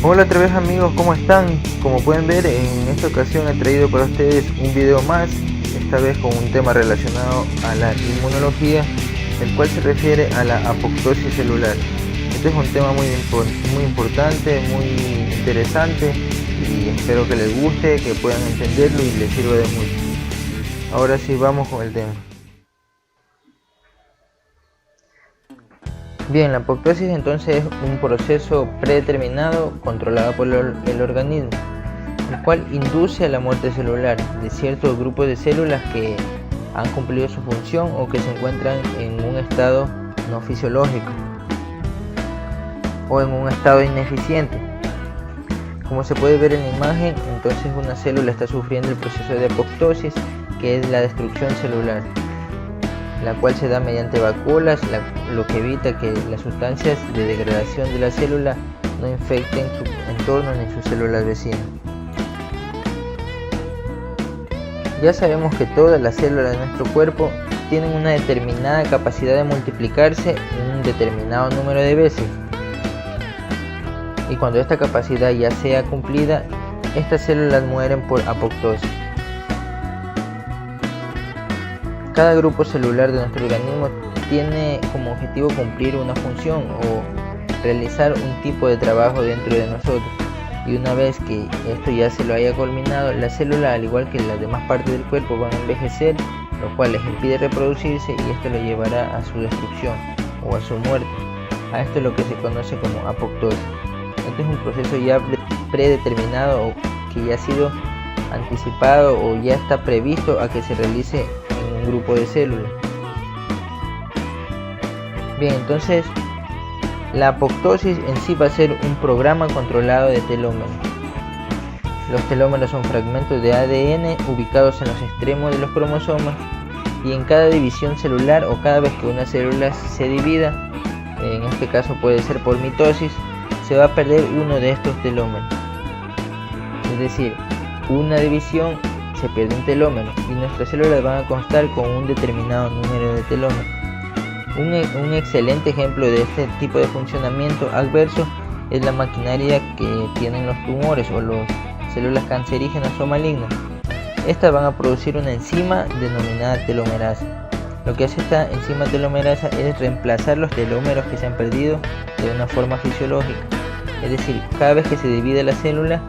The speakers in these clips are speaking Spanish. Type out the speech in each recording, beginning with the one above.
Hola otra vez amigos, ¿cómo están? Como pueden ver, en esta ocasión he traído para ustedes un video más, esta vez con un tema relacionado a la inmunología, el cual se refiere a la apoptosis celular. Este es un tema muy importante, muy interesante y espero que les guste, que puedan entenderlo y les sirva de mucho. Ahora sí, vamos con el tema. Bien, la apoptosis entonces es un proceso predeterminado controlado por el organismo, el cual induce a la muerte celular de ciertos grupos de células que han cumplido su función o que se encuentran en un estado no fisiológico o en un estado ineficiente. Como se puede ver en la imagen, entonces una célula está sufriendo el proceso de apoptosis, que es la destrucción celular, la cual se da mediante vacuolas, lo que evita que las sustancias de degradación de la célula no infecten su entorno ni sus células vecinas. Ya sabemos que todas las células de nuestro cuerpo tienen una determinada capacidad de multiplicarse un determinado número de veces, y cuando esta capacidad ya sea cumplida, estas células mueren por apoptosis. Cada grupo celular de nuestro organismo tiene como objetivo cumplir una función o realizar un tipo de trabajo dentro de nosotros, y una vez que esto ya se lo haya culminado, la célula, al igual que las demás partes del cuerpo, van a envejecer, lo cual les impide reproducirse y esto lo llevará a su destrucción o a su muerte. A esto es lo que se conoce como apoptosis. Este es un proceso ya predeterminado o que ya ha sido anticipado o ya está previsto a que se realice un grupo de células. Bien, entonces la apoptosis en sí va a ser un programa controlado de telómeros. Los telómeros son fragmentos de ADN ubicados en los extremos de los cromosomas, y en cada división celular o cada vez que una célula se divida, en este caso puede ser por mitosis, se va a perder uno de estos telómeros. Es decir, una división se pierde un telómero y nuestras células van a constar con un determinado número de telómeros. Un excelente ejemplo de este tipo de funcionamiento adverso es la maquinaria que tienen los tumores o las células cancerígenas o malignas. Estas van a producir una enzima denominada telomerasa. Lo que hace esta enzima telomerasa es reemplazar los telómeros que se han perdido de una forma fisiológica. Es decir, cada vez que se divide la célula,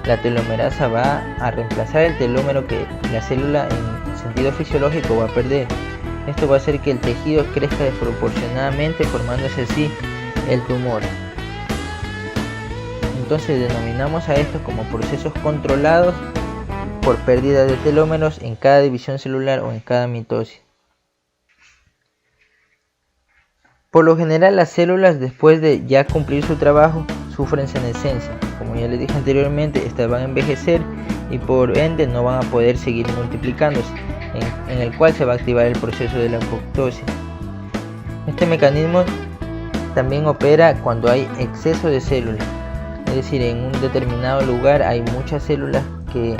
la telomerasa va a reemplazar el telómero que la célula en sentido fisiológico va a perder. Esto va a hacer que el tejido crezca desproporcionadamente, formándose así el tumor. Entonces denominamos a estos como procesos controlados por pérdida de telómeros en cada división celular o en cada mitosis. Por lo general, las células, después de ya cumplir su trabajo, sufren senescencia. Como ya les dije anteriormente, estas van a envejecer y por ende no van a poder seguir multiplicándose, en el cual se va a activar el proceso de la apoptosis. Este mecanismo también opera cuando hay exceso de células, es decir, en un determinado lugar hay muchas células que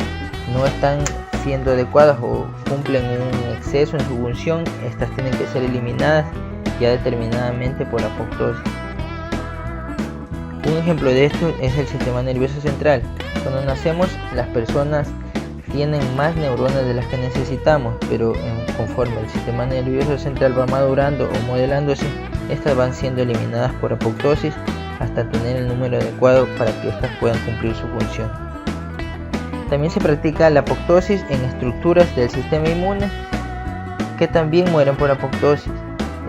no están siendo adecuadas o cumplen un exceso en su función. Estas tienen que ser eliminadas ya determinadamente por apoptosis. Un ejemplo de esto es el sistema nervioso central. Cuando nacemos, las personas tienen más neuronas de las que necesitamos, pero conforme el sistema nervioso central va madurando o modelándose, estas van siendo eliminadas por apoptosis hasta tener el número adecuado para que estas puedan cumplir su función. También se practica la apoptosis en estructuras del sistema inmune que también mueren por apoptosis,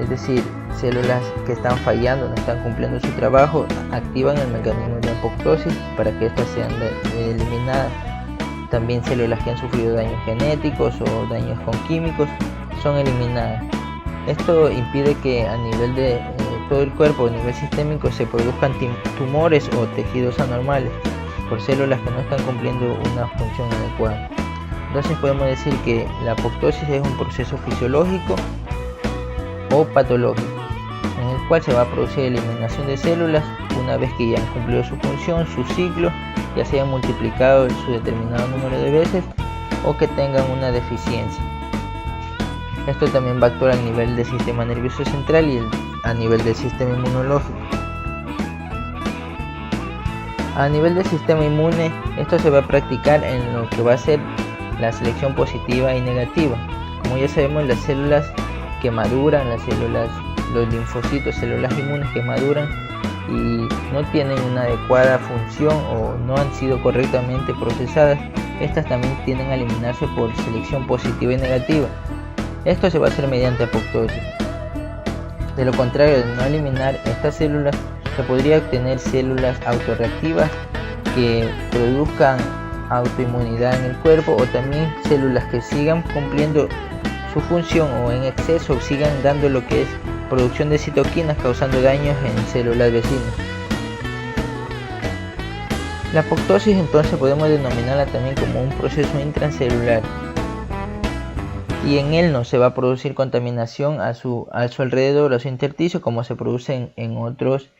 es decir, células que están fallando, no están cumpliendo su trabajo, activan el mecanismo de apoptosis para que estas sean eliminadas. También células que han sufrido daños genéticos o daños con químicos son eliminadas. Esto impide que a nivel de todo el cuerpo, a nivel sistémico, se produzcan tumores o tejidos anormales por células que no están cumpliendo una función adecuada. Entonces podemos decir que la apoptosis es un proceso fisiológico o patológico, en el cual se va a producir eliminación de células una vez que ya han cumplido su función, su ciclo, ya se hayan multiplicado su determinado número de veces o que tengan una deficiencia. Esto también va a actuar a nivel del sistema nervioso central y a nivel del sistema inmunológico. A nivel del sistema inmune, esto se va a practicar en lo que va a ser la selección positiva y negativa. Como ya sabemos, las células que maduran, los linfocitos, células inmunes que maduran y no tienen una adecuada función o no han sido correctamente procesadas, estas también tienden a eliminarse por selección positiva y negativa. Esto se va a hacer mediante apoptosis. De lo contrario, de no eliminar estas células, se podría obtener células autorreactivas que produzcan autoinmunidad en el cuerpo, o también células que sigan cumpliendo su función o en exceso sigan dando lo que es producción de citoquinas, causando daños en células vecinas. La apoptosis entonces podemos denominarla también como un proceso intracelular, y en él no se va a producir contaminación a su alrededor, a su intersticio, como se produce en otros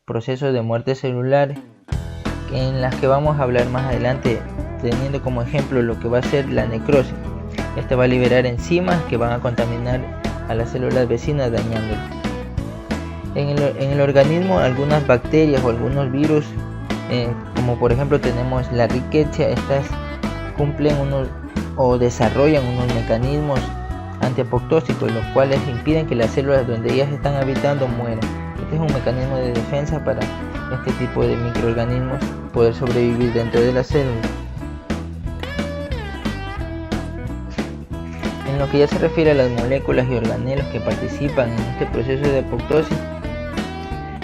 procesos de muerte celular, en las que vamos a hablar más adelante, teniendo como ejemplo lo que va a ser la necrosis. Esta va a liberar enzimas que van a contaminar a las células vecinas, dañándolas. En el organismo, algunas bacterias o algunos virus, como por ejemplo tenemos la Rickettsia, estas cumplen o desarrollan unos mecanismos antiapoptósicos, los cuales impiden que las células donde ellas están habitando mueran. Este es un mecanismo de defensa para este tipo de microorganismos poder sobrevivir dentro de la célula. En lo que ya se refiere a las moléculas y organelos que participan en este proceso de apoptosis,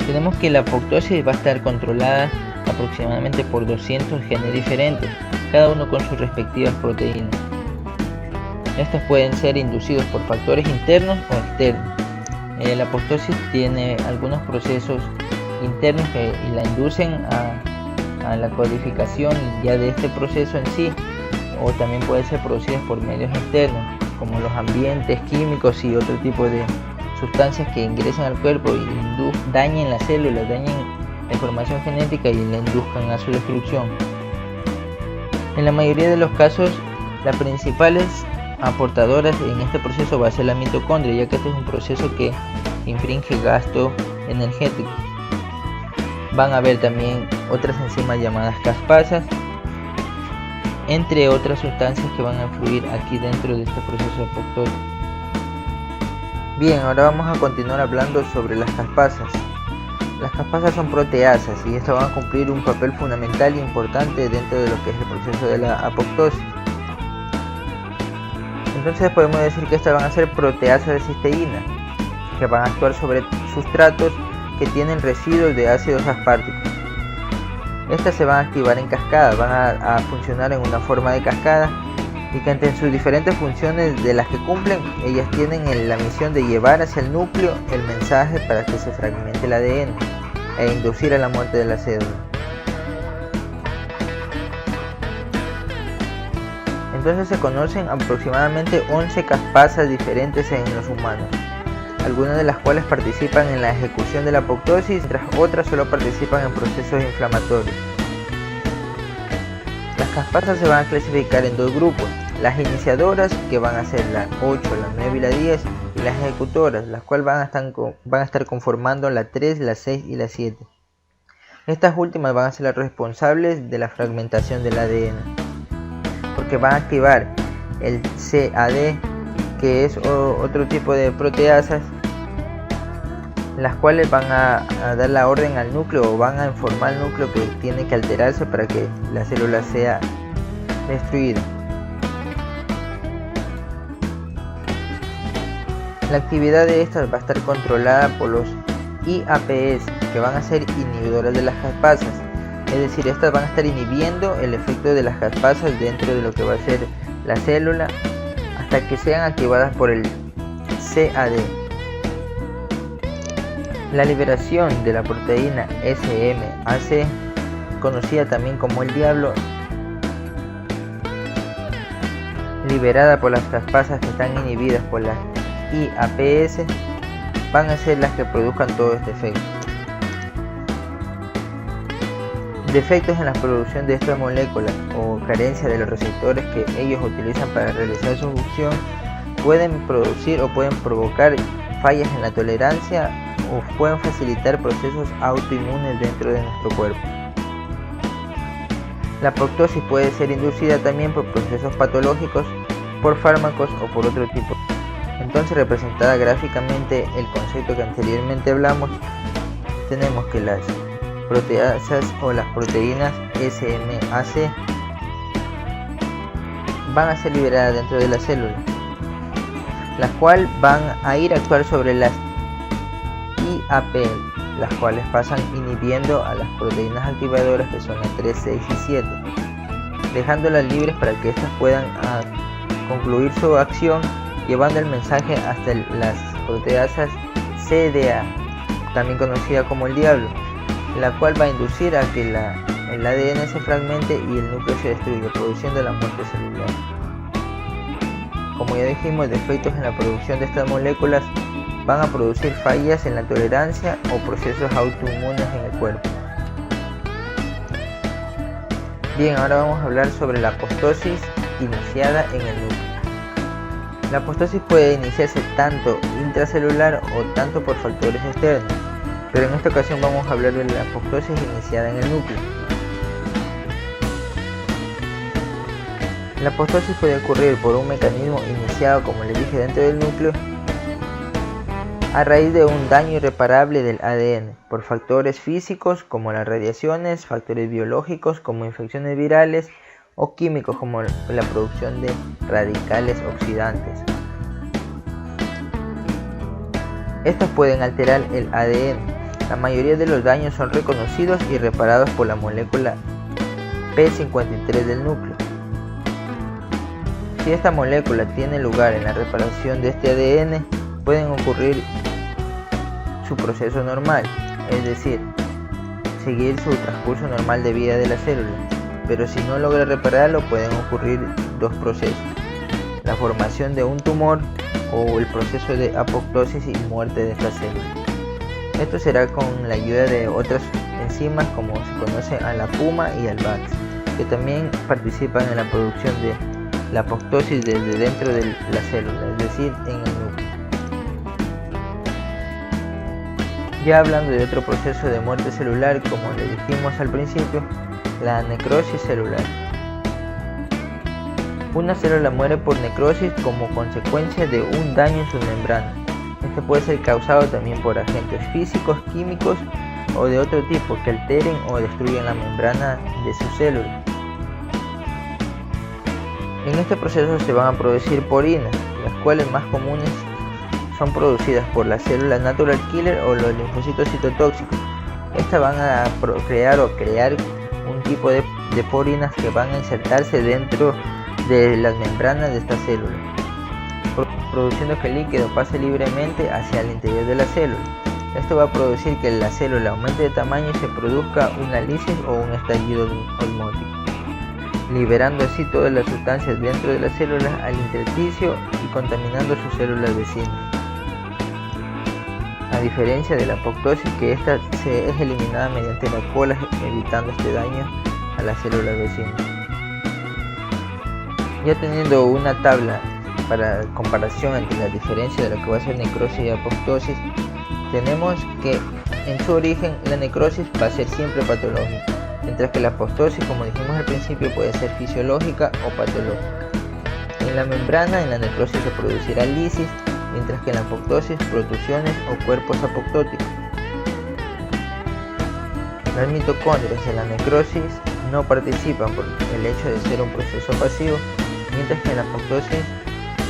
tenemos que la apoptosis va a estar controlada aproximadamente por 200 genes diferentes, cada uno con sus respectivas proteínas. Estos pueden ser inducidos por factores internos o externos. La apoptosis tiene algunos procesos internos que la inducen a la codificación ya de este proceso en sí, o también pueden ser producidas por medios externos, como los ambientes químicos y otro tipo de sustancias que ingresan al cuerpo y dañen las células, dañen la información genética y la induzcan a su destrucción. En la mayoría de los casos, las principales aportadoras en este proceso va a ser la mitocondria, ya que este es un proceso que infringe gasto energético. Van a haber también otras enzimas llamadas caspasas, entre otras sustancias que van a influir aquí dentro de este proceso de apoptosis. Bien, ahora vamos a continuar hablando sobre las caspasas. Las caspasas son proteasas y estas van a cumplir un papel fundamental e importante dentro de lo que es el proceso de la apoptosis. Entonces podemos decir que estas van a ser proteasas de cisteína, que van a actuar sobre sustratos que tienen residuos de ácidos asparticos. Estas se van a activar en cascada, van a funcionar en una forma de cascada, y que entre sus diferentes funciones de las que cumplen, ellas tienen la misión de llevar hacia el núcleo el mensaje para que se fragmente el ADN e inducir a la muerte de la célula. Entonces se conocen aproximadamente 11 caspasas diferentes en los humanos, algunas de las cuales participan en la ejecución de la apoptosis, mientras otras solo participan en procesos inflamatorios. Las caspasas se van a clasificar en dos grupos: las iniciadoras, que van a ser la 8, la 9 y la 10, y las ejecutoras, las cuales van a estar conformando la 3, la 6 y la 7. Estas últimas van a ser las responsables de la fragmentación del ADN, porque van a activar el CAD, que es otro tipo de proteasas, las cuales van a dar la orden al núcleo, o van a informar al núcleo que tiene que alterarse para que la célula sea destruida. La actividad de estas va a estar controlada por los IAPS, que van a ser inhibidoras de las caspasas, es decir, estas van a estar inhibiendo el efecto de las caspasas dentro de lo que va a ser la célula hasta que sean activadas por el CAD. La liberación de la proteína SMAC, conocida también como el diablo, liberada por las caspasas que están inhibidas por las IAPS, van a ser las que produzcan todo este efecto. Defectos en la producción de estas moléculas o carencia de los receptores que ellos utilizan para realizar su función pueden producir o pueden provocar fallas en la tolerancia o pueden facilitar procesos autoinmunes dentro de nuestro cuerpo. La apoptosis puede ser inducida también por procesos patológicos, por fármacos o por otro tipo. Entonces, representada gráficamente el concepto que anteriormente hablamos, tenemos que las proteasas o las proteínas SMAC van a ser liberadas dentro de la célula, las cuales van a ir a actuar sobre las IAPL, las cuales pasan inhibiendo a las proteínas activadoras que son las 3, 6 y 7, dejándolas libres para que éstas puedan concluir su acción, llevando el mensaje hasta las proteasas CDA, también conocida como el diablo, la cual va a inducir a que el ADN se fragmente y el núcleo se destruya, produciendo la muerte celular. Como ya dijimos, defectos en la producción de estas moléculas van a producir fallas en la tolerancia o procesos autoinmunes en el cuerpo. Bien, ahora vamos a hablar sobre la apoptosis iniciada en el núcleo. La apoptosis puede iniciarse tanto intracelular o tanto por factores externos, pero en esta ocasión vamos a hablar de la apoptosis iniciada en el núcleo. La apoptosis puede ocurrir por un mecanismo iniciado, como les dije, dentro del núcleo, a raíz de un daño irreparable del ADN, por factores físicos como las radiaciones, factores biológicos como infecciones virales o químicos como la producción de radicales oxidantes. Estos pueden alterar el ADN. La mayoría de los daños son reconocidos y reparados por la molécula P53 del núcleo. Si esta molécula tiene lugar en la reparación de este ADN, pueden ocurrir su proceso normal, es decir, seguir su transcurso normal de vida de la célula, pero si no logra repararlo pueden ocurrir dos procesos: la formación de un tumor o el proceso de apoptosis y muerte de esta célula. Esto será con la ayuda de otras enzimas como se conoce a la PUMA y al VAX, que también participan en la producción de la apoptosis desde dentro de la célula, es decir, en el núcleo. Ya hablando de otro proceso de muerte celular, como le dijimos al principio, la necrosis celular. Una célula muere por necrosis como consecuencia de un daño en su membrana. Este puede ser causado también por agentes físicos, químicos o de otro tipo que alteren o destruyan la membrana de su célula. En este proceso se van a producir porinas, las cuales más comunes son producidas por las células natural killer o los linfocitos citotóxicos. Estas van a crear un tipo de porinas que van a insertarse dentro de las membranas de esta célula, produciendo que el líquido pase libremente hacia el interior de la célula. Esto va a producir que la célula aumente de tamaño y se produzca una lisis o un estallido osmótico, liberando así todas las sustancias dentro de la célula al intersticio y contaminando sus células vecinas. A diferencia de la apoptosis, que esta se es eliminada mediante la cola, evitando este daño a las células vecinas. Ya teniendo una tabla para comparación entre la diferencia de lo que va a ser necrosis y apoptosis, tenemos que en su origen la necrosis va a ser siempre patológica, mientras que la apoptosis, como dijimos al principio, puede ser fisiológica o patológica. En la membrana, en la necrosis se producirá lisis, mientras que en la apoptosis protrusiones o cuerpos apoptóticos. Las mitocondrias en la necrosis no participan por el hecho de ser un proceso pasivo, mientras que en la apoptosis,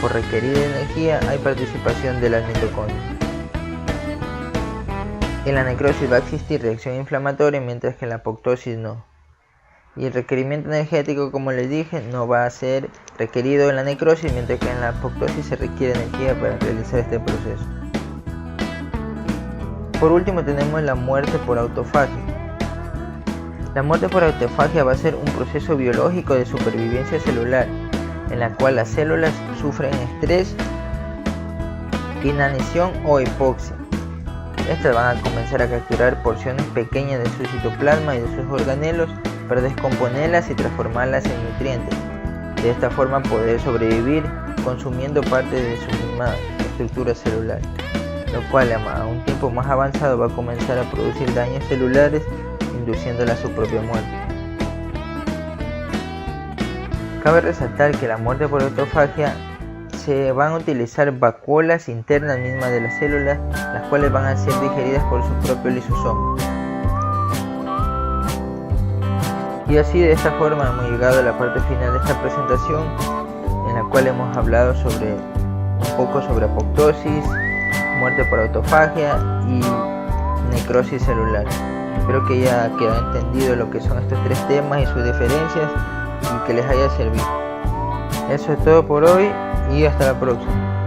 por requerir energía, hay participación de las mitocondrias. En la necrosis va a existir reacción inflamatoria, mientras que en la apoptosis no. Y el requerimiento energético, como les dije, no va a ser requerido en la necrosis, mientras que en la apoptosis se requiere energía para realizar este proceso. Por último tenemos la muerte por autofagia. La muerte por autofagia va a ser un proceso biológico de supervivencia celular, en la cual las células sufren estrés, inanición o hipoxia. Estas van a comenzar a capturar porciones pequeñas de su citoplasma y de sus organelos para descomponerlas y transformarlas en nutrientes. De esta forma poder sobrevivir consumiendo parte de su misma estructura celular, lo cual a un tiempo más avanzado va a comenzar a producir daños celulares, induciéndola a su propia muerte. Cabe resaltar que la muerte por autofagia se van a utilizar vacuolas internas mismas de las células, las cuales van a ser digeridas por su propio lisosoma. Y así, de esta forma, hemos llegado a la parte final de esta presentación, en la cual hemos hablado un poco sobre apoptosis, muerte por autofagia y necrosis celular. Espero que haya quedado entendido lo que son estos tres temas y sus diferencias y que les haya servido. Eso es todo por hoy y hasta la próxima.